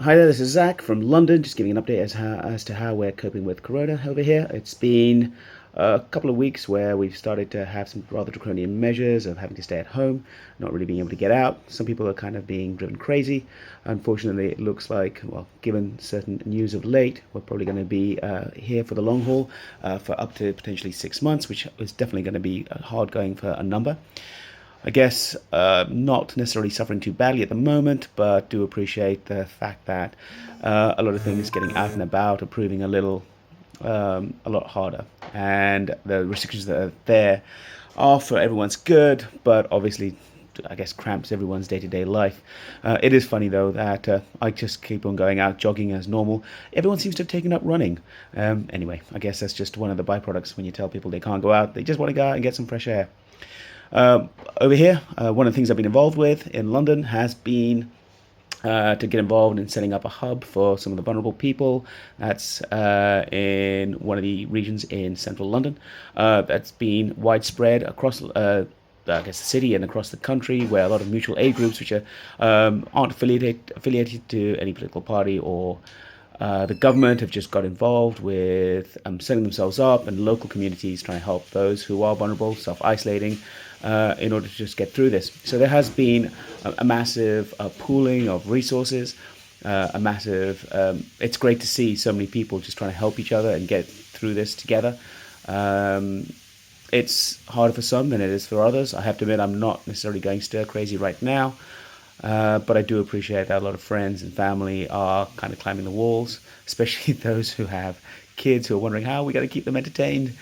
Hi there, this is Zach from London, just giving an update as to how we're coping with Corona over here. It's been a couple of weeks where we've started to have some rather draconian measures of having to stay at home, not really being able to get out. Some people are kind of being driven crazy. Unfortunately, it looks like, well, given certain news of late, we're probably going to be here for the long haul for up to potentially 6 months, which is definitely going to be hard going for a number. I guess not necessarily suffering too badly at the moment, but do appreciate the fact that a lot of things getting out and about are proving a lot harder, and the restrictions that are there are for everyone's good, but obviously, I guess, cramps everyone's day-to-day life. It is funny though that I just keep on going out jogging as normal. Everyone seems to have taken up running. Anyway, I guess that's just one of the byproducts when you tell people they can't go out. They just want to go out and get some fresh air. Over here, one of the things I've been involved with in London has been to get involved in setting up a hub for some of the vulnerable people. That's in one of the regions in central London. That's been widespread across, I guess, the city and across the country, where a lot of mutual aid groups, which are aren't affiliated to any political party or the government, have just got involved with setting themselves up, and local communities trying to help those who are vulnerable, self-isolating, in order to just get through this. So there has been a massive pooling of resources, a massive. It's great to see so many people just trying to help each other and get through this together. It's harder for some than it is for others. I have to admit, I'm not necessarily going stir crazy right now. But I do appreciate that a lot of friends and family are kind of climbing the walls, especially those who have kids who are wondering how we got to keep them entertained.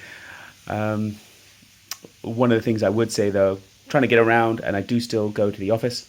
One of the things I would say, though, trying to get around, and I do still go to the office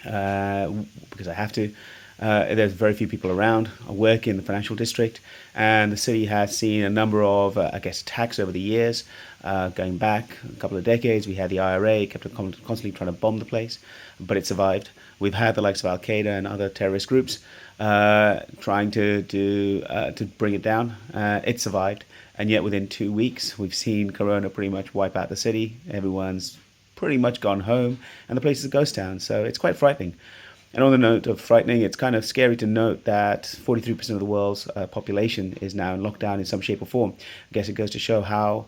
because I have to. There's very few people around. I work in the financial district, and the city has seen a number of, I guess, attacks over the years. Going back a couple of decades, we had the IRA, kept constantly trying to bomb the place, but it survived. We've had the likes of Al Qaeda and other terrorist groups trying to bring it down. It survived, and yet within 2 weeks, we've seen Corona pretty much wipe out the city. Everyone's pretty much gone home, and the place is a ghost town. So it's quite frightening. And on the note of frightening, it's kind of scary to note that 43% of the world's population is now in lockdown in some shape or form. I guess it goes to show how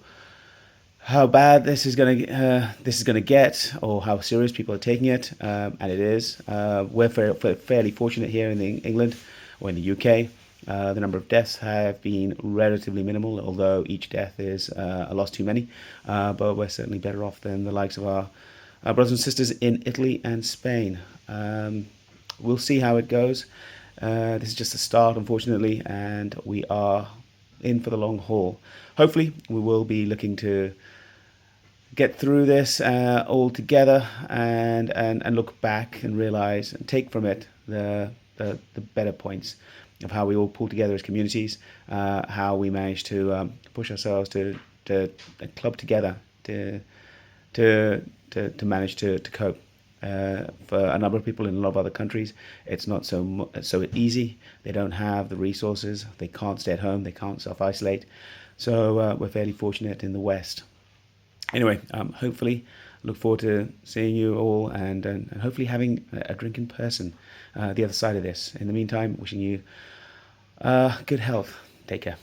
bad this is gonna get, or how serious people are taking it, and it is. We're fairly fortunate here in England or in the UK. The number of deaths have been relatively minimal, although each death is a loss too many. But we're certainly better off than the likes of our brothers and sisters in Italy and Spain. We'll see how it goes. This is just the start, unfortunately, and we are in for the long haul. Hopefully, we will be looking to get through this all together, and look back and realize and take from it the better points of how we all pull together as communities, how we manage to push ourselves to club together to manage to cope. For a number of people in a lot of other countries, it's not so easy. They don't have the resources. They can't stay at home. They can't self-isolate. So we're fairly fortunate in the West. Anyway, hopefully, look forward to seeing you all, and hopefully having a drink in person the other side of this. In the meantime, wishing you good health. Take care.